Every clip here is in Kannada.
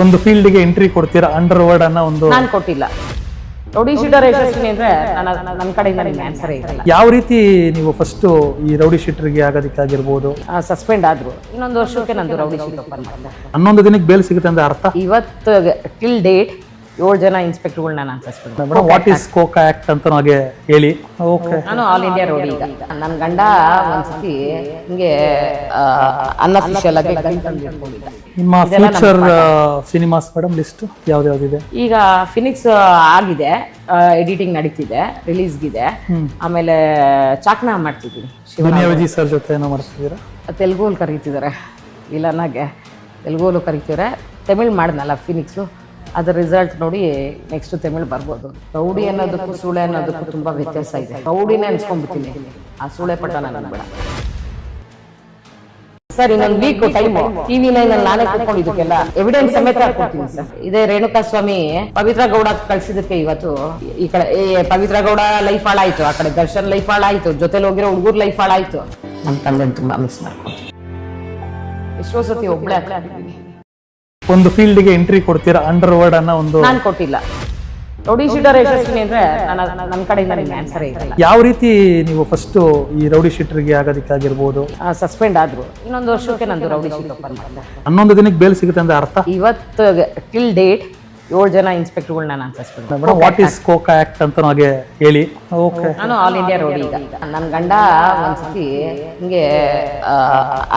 ಒಂದು ಫೀಲ್ಡ್ಗೆ ಎಂಟ್ರಿ ಕೊಡ್ತೀರಾ, ಅಂಡರ್ ವರ್ಡ್ ಅನ್ನ ಒಂದು ನಾನು ಕೊಟ್ಟಿಲ್ಲ. ರೌಡಿ ಶೀಟರ್ ಯಶಸ್ವಿನಿ ಅಂದ್ರೆ ನನ್ನ ಕಡೆಯಿಂದ ನಿಮ್ಗೆ ಆನ್ಸರೇ ಇರಲ್ಲ. ಯಾವ ರೀತಿ ನೀವು ಫಸ್ಟ್ ಈ ರೌಡಿ ಶೀಟರ್ಗೆ ಆಗೋದಕ್ಕಾಗಿರ್ಬೋದು? ಸಸ್ಪೆಂಡ್ ಆದ್ರು, ಇನ್ನೊಂದು ವರ್ಷಕ್ಕೆ ನಂದು ರೌಡಿ ಶೀಟ್ ಓಪನ್ ಮಾಡಿದೆ. 11 ದಿನಕ್ಕೆ ಬೇಲ್ ಸಿಗುತ್ತೆ ಅಂದ್ರೆ ಅರ್ಥ? ಇವತ್ತು ಟಿಲ್ ಡೇಟ್ 7 ಜನ ಇನ್ಸ್ಪೆಕ್ಟರ್ಗಳನ್ನ ನಾನು ಸಸ್ಪೆಂಡ್ ಮಾಡಿದೆ. ವಾಟ್ ಈಸ್ ಕೋಕಾ ಆಕ್ಟ್ ಅಂತ ಹಾಗೆ ಹೇಳಿ. ಓಕೆ, ನಾನು ಆಲ್ ಇಂಡಿಯಾ ರೌಡಿ. ಈಗ ನನ್ನ ಗಂಡ ಒಂದ್ಸತಿ ಹಿಂಗೆ ಅನ್ಅಫಿಷಿಯಲ್ ಆಗಿ ಗನ್ ತಂದು ಇಟ್ಕೊಂಡಿದ್ದ. ನಿಮ್ಮ ಫ್ಯೂಚರ್ ಸಿನಿಮಾಸ್ ಮೇಡಮ್ ಲಿಸ್ಟ್ ಯಾವ್ದಾವ್ದಿದೆ? ಈಗ ಫಿನಿಕ್ಸ್ ಆಗಿದೆ, ಎಡಿಟಿಂಗ್ ನಡೀತಿದೆ, ರಿಲೀಸ್ಗಿದೆ. ಆಮೇಲೆ ಚಾಕ್ನ ಮಾಡ್ತಿದ್ದೀನಿ. ದುನಿಯಾ ವಿಜಯ್ ಸರ್ ಜೊತೆ ಏನೋ ಮಾಡ್ತಿದ್ದೀರಾ? ತೆಲುಗಲ್ಲಿ ಕರೀತಿದ್ದಾರೆ, ವಿಲನಾಗೆ ತೆಲುಗಲ್ಲೂ ಕರೀತಿದ್ದಾರೆ. ತಮಿಳ್ ಮಾಡಿದ್ನಲ್ಲ ಫಿನಿಕ್ಸು, ಅದರ ರಿಸಲ್ಟ್ ನೋಡಿ ನೆಕ್ಸ್ಟ್ ತಮಿಳ್ ಬರ್ಬೋದು. ರೌಡಿ ಅನ್ನೋದಕ್ಕೂ ಸೂಳೆ ಅನ್ನೋದಕ್ಕೂ ತುಂಬಾ ವ್ಯತ್ಯಾಸ ಇದೆ. ರೌಡಿನೇ ಅನ್ಸ್ಕೊಂಡ್ಬಿಡ್ತೀನಿ, ಆ ಸೂಳೆ ಪಟ್ಟ ನನಗೆ ಬೇಡ ಸರ್. ಇನ್ನೊಂದು ವೀಕ್ ಟೈಮ್ ಟಿವಿ9 ನಾನೇ ಕೂತ್ಕೊಂಡಿದ್ದಕ್ಕೆಲ್ಲ ಎವಿಡೆನ್ಸ್ ಸಮೇತ ಹಾಕೊಡ್ತೀನಿ ಸರ್. ಇದೇ ರೇಣುಕಾ ಸ್ವಾಮಿ ಪವಿತ್ರ ಗೌಡ ಕಳ್ಸಿದಕ್ಕೆ ಇವತ್ತು ಈ ಕಡೆ ಪವಿತ್ರ ಗೌಡ ಲೈಫ್ ಹಾಳಾಯ್ತು, ಆ ಕಡೆ ದರ್ಶನ್ ಲೈಫ್ ಹಾಳಾಯ್ತು, ಜೊತೆಲಿ ಹೋಗಿರೋ ಹುಡುಗರು ಲೈಫ್ ಹಾಳಾಯ್ತು. ನನ್ನ ತಂದೆ ತುಂಬಾ ಮಿಸ್ ಮಾಡ್ಕೊತೀನಿ. ಎಷ್ಟೋ ಸತಿ ಒಬ್ಳೆ ಆಗ್ತಿದ್ದೀನಿ. ಒಂದು ಫೀಲ್ಡ್ಗೆ ಎಂಟ್ರಿ ಕೊಡ್ತೀರಾ, ಅಂಡರ್ ವರ್ಡ್ ಅನ್ನ ಒಂದು ನಾನು ಕೊಟ್ಟಿಲ್ಲ. ರೌಡಿ ಶೀಟರ್ ಯಶಸ್ವಿನಿ ಅಂದ್ರೆ ನನ್ನ ಕಡೆಯಿಂದ ನಿಮ್ಗೆ ಆನ್ಸರೇ ಇರಲ್ಲ. ಯಾವ ರೀತಿ ನೀವು ಫಸ್ಟ್ ಈ ರೌಡಿ ಶೀಟರ್ಗೆ ಆಗೋದಕ್ಕಾಗಿರ್ಬೋದು? ಸಸ್ಪೆಂಡ್ ಆದ್ರು, ಇನ್ನೊಂದು ವರ್ಷಕ್ಕೆ ನಂದು ರೌಡಿ ಶೀಟ್ ಓಪನ್ ಮಾಡಿದೆ. 11 ದಿನಕ್ಕೆ ಬೇಲ್ ಸಿಗುತ್ತೆ ಅಂದ್ರೆ ಅರ್ಥ? ಇವತ್ತು ಟಿಲ್ ಡೇಟ್ 7 ಜನ ಇನ್ಸ್ಪೆಕ್ಟರ್ಗಳನ್ನ ನಾನು ಸಸ್ಪೆಂಡ್ ಮಾಡಿದೆ. ವಾಟ್ ಈಸ್ ಕೋಕಾ ಆಕ್ಟ್ ಅಂತ ಹಾಗೆ ಹೇಳಿ. ಓಕೆ, ನಾನು ಆಲ್ ಇಂಡಿಯಾ ರೌಡಿ. ಈಗ ನನ್ನ ಗಂಡ ಒಂದ್ಸತಿ ಹಿಂಗೆ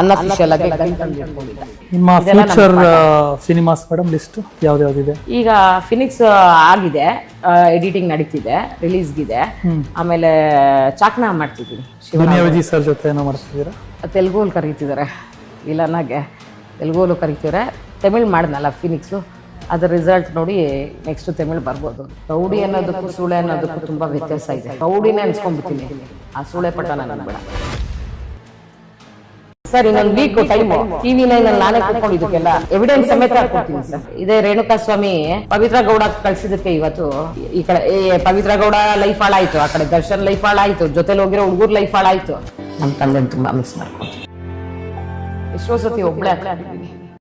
ಅನ್ಅಫಿಷಿಯಲ್ ಆಗಿ ಗನ್ ತಂದು ಇಟ್ಕೊಂಡಿದ್ದ. ನಿಮ್ಮ ಫ್ಯೂಚರ್ ಸಿನಿಮಾಸ್ ಮೇಡಮ್ ಲಿಸ್ಟ್ ಯಾವ್ದಾವ್ದಿದೆ? ಈಗ ಫಿನಿಕ್ಸ್ ಆಗಿದೆ, ಎಡಿಟಿಂಗ್ ನಡೀತಿದೆ, ರಿಲೀಸ್ಗಿದೆ. ಆಮೇಲೆ ಚಾಕ್ನ ಮಾಡ್ತಿದ್ದೀನಿ. ದುನಿಯಾ ವಿಜಯ್ ಸರ್ ಜೊತೆ ಏನೋ ಮಾಡ್ತಿದ್ದೀರಾ? ತೆಲುಗಲ್ಲಿ ಕರೀತಿದ್ದಾರೆ, ವಿಲನಾಗೆ ತೆಲುಗಲ್ಲೂ ಕರೀತಿದ್ದಾರೆ. ತಮಿಳ್ ಮಾಡಿದ್ನಲ್ಲ ಫಿನಿಕ್ಸು, ಅದರ ರಿಸಲ್ಟ್ ನೋಡಿ ನೆಕ್ಸ್ಟ್ ತಮಿಳ್ ಬರ್ಬೋದು. ರೌಡಿ ಅನ್ನೋದಕ್ಕೂ ಸೂಳೆ ಅನ್ನೋದಕ್ಕೂ ತುಂಬಾ ವ್ಯತ್ಯಾಸ ಇದೆ. ರೌಡಿನೇ ಅನ್ಸ್ಕೊಂಡ್ಬಿಡ್ತೀನಿ, ಆ ಸೂಳೆ ಪಟ್ಟ ನನಗೆ ಬೇಡ ಸರ್. ಇನ್ನೊಂದು ವೀಕ್ ಟೈಮ್ ಟಿವಿ9 ನಾನೇ ಕೂತ್ಕೊಂಡಿದ್ದಕ್ಕೆಲ್ಲ ಎವಿಡೆನ್ಸ್ ಸಮೇತ ಹಾಕೊಡ್ತೀನಿ ಸರ್. ಇದೇ ರೇಣುಕಾ ಸ್ವಾಮಿ ಪವಿತ್ರ ಗೌಡ ಕಳ್ಸಿದಕ್ಕೆ ಇವತ್ತು ಈ ಕಡೆ ಪವಿತ್ರ ಗೌಡ ಲೈಫ್ ಹಾಳಾಯ್ತು, ಆ ಕಡೆ ದರ್ಶನ್ ಲೈಫ್ ಹಾಳಾಯ್ತು, ಜೊತೆಲಿ ಹೋಗಿರೋ ಹುಡುಗರು ಲೈಫ್ ಹಾಳಾಯ್ತು. ನನ್ನ ತಂದೆ ತುಂಬಾ ಮಿಸ್ ಮಾಡ್ಕೊತೀನಿ. ಎಷ್ಟೋ ಸತಿ ಒಬ್ಳೆ ಆಗ್ತಿದ್ದೀನಿ.